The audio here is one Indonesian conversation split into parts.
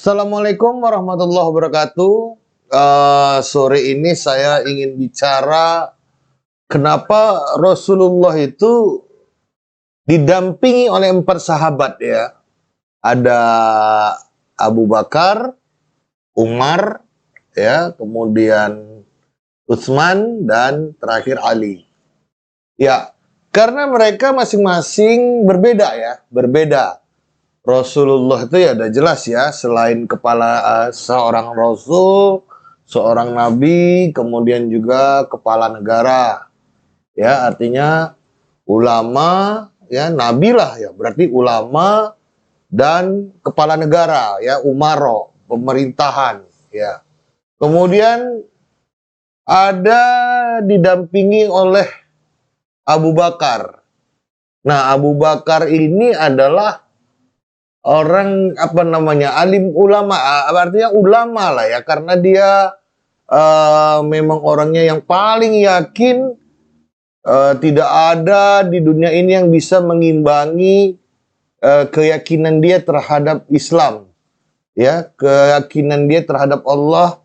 Assalamualaikum warahmatullahi wabarakatuh. Sore ini saya ingin bicara kenapa Rasulullah itu didampingi oleh 4 sahabat ya. Ada Abu Bakar, Umar, ya, kemudian Utsman dan terakhir Ali. Ya, karena mereka masing-masing berbeda ya, berbeda. Rasulullah itu ya udah jelas ya, selain kepala seorang rasul, seorang nabi, kemudian juga kepala negara. Ya, artinya ulama, ya nabi lah ya, berarti ulama dan kepala negara ya, umaro, pemerintahan ya. Kemudian ada didampingi oleh Abu Bakar. Nah, Abu Bakar ini adalah orang alim ulama, artinya ulama lah ya, karena dia memang orangnya yang paling yakin tidak ada di dunia ini yang bisa mengimbangi keyakinan dia terhadap Islam, ya, keyakinan dia terhadap Allah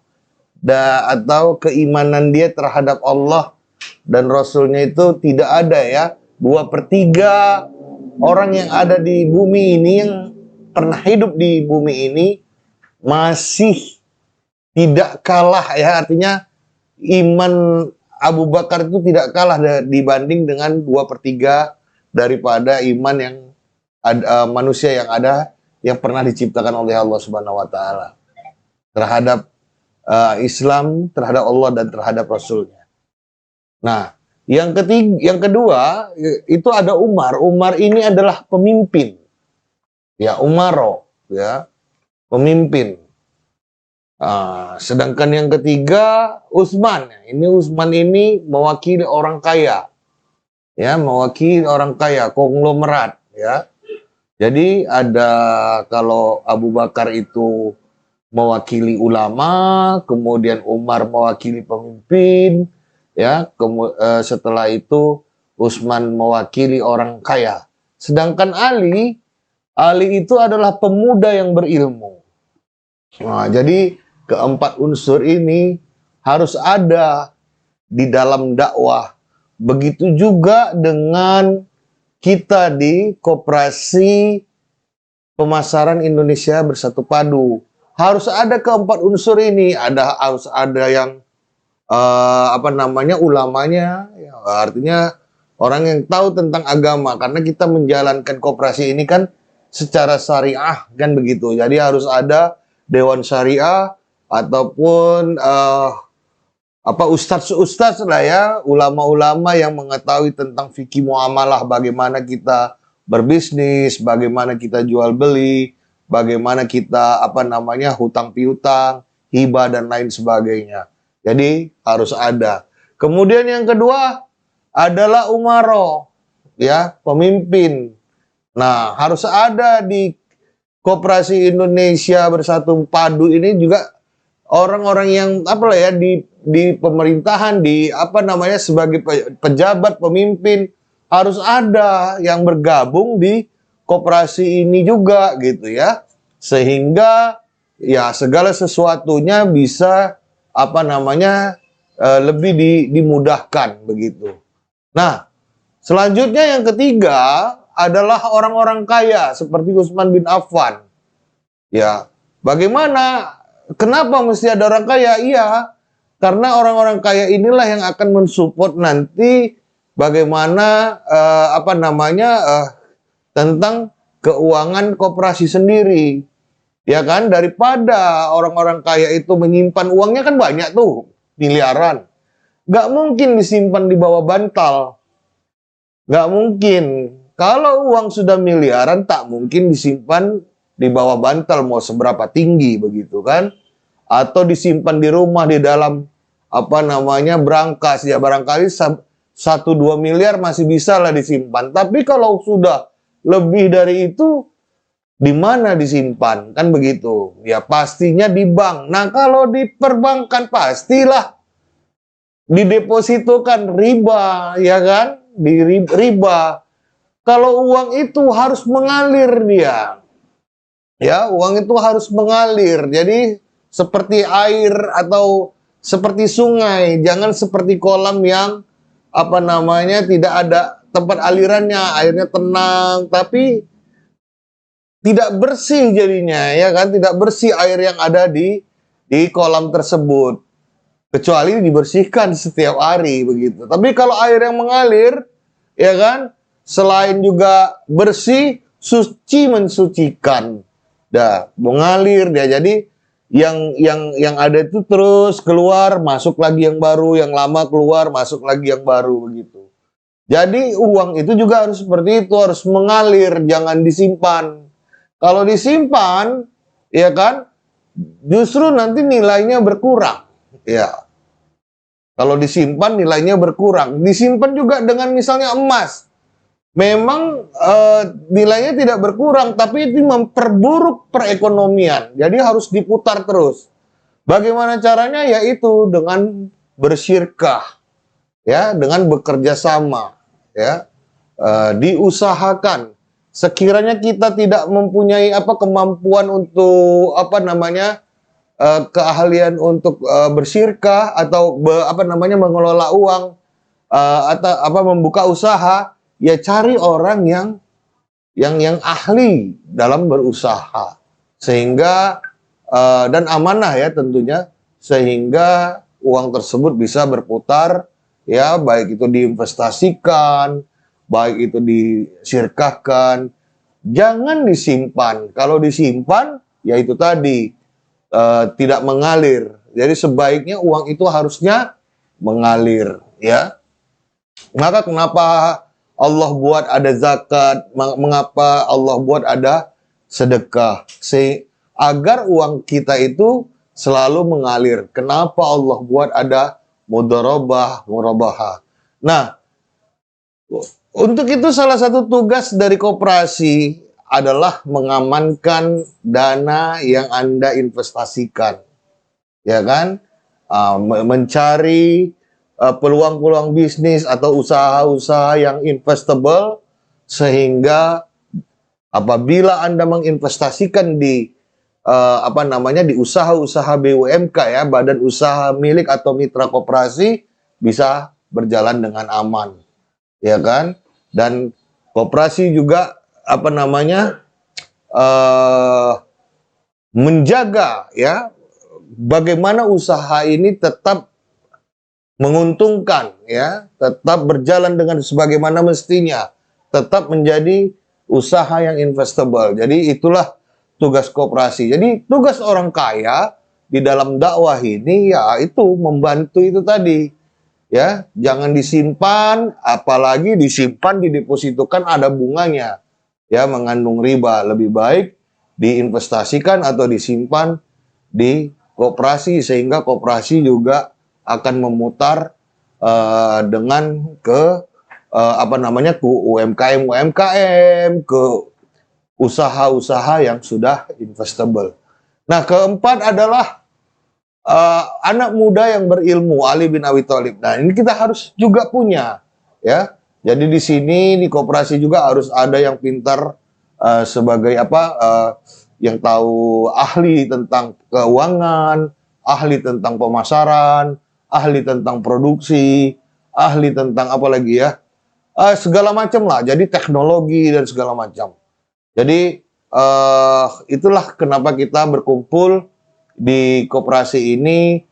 atau keimanan dia terhadap Allah dan Rasulnya itu tidak ada ya. 2/3 orang yang ada di bumi ini, yang pernah hidup di bumi ini, masih tidak kalah ya, artinya iman Abu Bakar itu tidak kalah dibanding dengan 2/3 daripada iman yang manusia yang ada yang pernah diciptakan oleh Allah Subhanahu wa taala terhadap Islam, terhadap Allah dan terhadap Rasulnya. Nah, yang kedua itu ada Umar. Umar ini adalah pemimpin. Ya, umaro, ya, pemimpin. Sedangkan yang ketiga Utsman. Ini Utsman ini mewakili orang kaya, ya, mewakili orang kaya, konglomerat, ya. Jadi ada, kalau Abu Bakar itu mewakili ulama, kemudian Umar mewakili pemimpin, ya. Setelah itu Utsman mewakili orang kaya. Sedangkan Ali itu adalah pemuda yang berilmu. Nah, jadi keempat unsur ini harus ada di dalam dakwah. Begitu juga dengan kita di Koperasi Pemasaran Indonesia Bersatu Padu. Harus ada keempat unsur ini. Harus ada yang ulamanya, ya, artinya orang yang tahu tentang agama, karena kita menjalankan koperasi ini kan secara syariah kan begitu. Jadi harus ada dewan syariah ataupun ustadz lah ya, ulama-ulama yang mengetahui tentang fikih muamalah, bagaimana kita berbisnis, bagaimana kita jual beli, bagaimana kita hutang piutang, hibah dan lain sebagainya. Jadi harus ada. Kemudian yang kedua adalah umaro, ya, pemimpin. Nah, harus ada di Koperasi Indonesia Bersatu Padu ini juga orang-orang yang di pemerintahan, sebagai pejabat, pemimpin, harus ada yang bergabung di koperasi ini juga gitu ya. Sehingga ya segala sesuatunya bisa lebih dimudahkan begitu. Nah, selanjutnya yang ketiga adalah orang-orang kaya seperti Utsman bin Affan. Ya, bagaimana? Kenapa mesti ada orang kaya? Iya, karena orang-orang kaya inilah yang akan mensupport nanti bagaimana tentang keuangan koperasi sendiri. Ya kan, daripada orang-orang kaya itu menyimpan uangnya kan banyak tuh, miliaran. Nggak mungkin disimpan di bawah bantal. Nggak mungkin. Kalau uang sudah miliaran, tak mungkin disimpan di bawah bantal, mau seberapa tinggi begitu kan? Atau disimpan di rumah di dalam brankas, ya barangkali 1-2 miliar masih bisa lah disimpan. Tapi kalau sudah lebih dari itu, di mana disimpan? Kan begitu. Ya pastinya di bank. Nah, kalau di perbankan pastilah didepositokan riba, ya kan? Di riba. Kalau uang itu harus mengalir dia. Ya, uang itu harus mengalir. Jadi seperti air atau seperti sungai, jangan seperti kolam yang apa namanya tidak ada tempat alirannya, airnya tenang, tapi tidak bersih jadinya, ya kan? Tidak bersih air yang ada di kolam tersebut. Kecuali dibersihkan setiap hari begitu. Tapi kalau air yang mengalir, ya kan, selain juga bersih, suci mensucikan. Dah, mengalir dia. Jadi yang ada itu terus keluar, masuk lagi yang baru, yang lama keluar, masuk lagi yang baru begitu. Jadi uang itu juga harus seperti itu, harus mengalir, jangan disimpan. Kalau disimpan, ya kan, justru nanti nilainya berkurang. Ya, kalau disimpan nilainya berkurang. Disimpan juga dengan misalnya emas. Memang nilainya tidak berkurang, tapi itu memperburuk perekonomian. Jadi harus diputar terus. Bagaimana caranya? Yaitu dengan bersyirkah, ya, dengan bekerja sama, ya, diusahakan. Sekiranya kita tidak mempunyai kemampuan untuk keahlian untuk bersyirkah atau mengelola uang atau membuka usaha, ya cari orang yang ahli dalam berusaha sehingga dan amanah ya tentunya, sehingga uang tersebut bisa berputar, ya, baik itu diinvestasikan, baik itu disyirkahkan, jangan disimpan. Kalau disimpan, ya itu tadi tidak mengalir. Jadi sebaiknya uang itu harusnya mengalir, ya. Maka kenapa Allah buat ada zakat, mengapa Allah buat ada sedekah, agar uang kita itu selalu mengalir. Kenapa Allah buat ada mudharabah, murabahah. Nah, untuk itu salah satu tugas dari koperasi adalah mengamankan dana yang Anda investasikan, ya kan? Mencari peluang-peluang bisnis atau usaha-usaha yang investable, sehingga apabila Anda menginvestasikan di di usaha-usaha BUMK, ya, badan usaha milik atau mitra koperasi, bisa berjalan dengan aman, ya kan? Dan koperasi juga menjaga, ya, bagaimana usaha ini tetap menguntungkan, ya, tetap berjalan dengan sebagaimana mestinya, tetap menjadi usaha yang investable. Jadi itulah tugas koperasi. Jadi tugas orang kaya di dalam dakwah ini, ya, itu membantu itu tadi, ya, jangan disimpan, apalagi disimpan didepositokan ada bunganya, ya, mengandung riba. Lebih baik diinvestasikan atau disimpan di koperasi, sehingga koperasi juga akan memutar dengan ke UMKM, ke usaha-usaha yang sudah investable. Nah, keempat adalah anak muda yang berilmu, Ali bin Abi Thalib. Nah, ini kita harus juga punya, ya. Jadi di sini di koperasi juga harus ada yang pintar sebagai yang tahu, ahli tentang keuangan, ahli tentang pemasaran, ahli tentang produksi, ahli tentang segala macam lah. Jadi teknologi dan segala macam. Jadi itulah kenapa kita berkumpul di koperasi ini,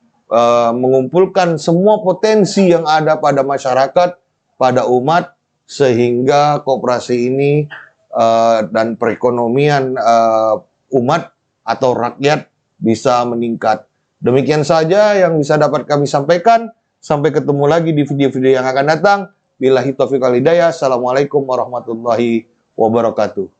mengumpulkan semua potensi yang ada pada masyarakat, pada umat, sehingga koperasi ini dan perekonomian umat atau rakyat bisa meningkat. Demikian saja yang bisa dapat kami sampaikan. Sampai ketemu lagi di video-video yang akan datang. Billahi taufiq wal hidayah. Assalamualaikum warahmatullahi wabarakatuh.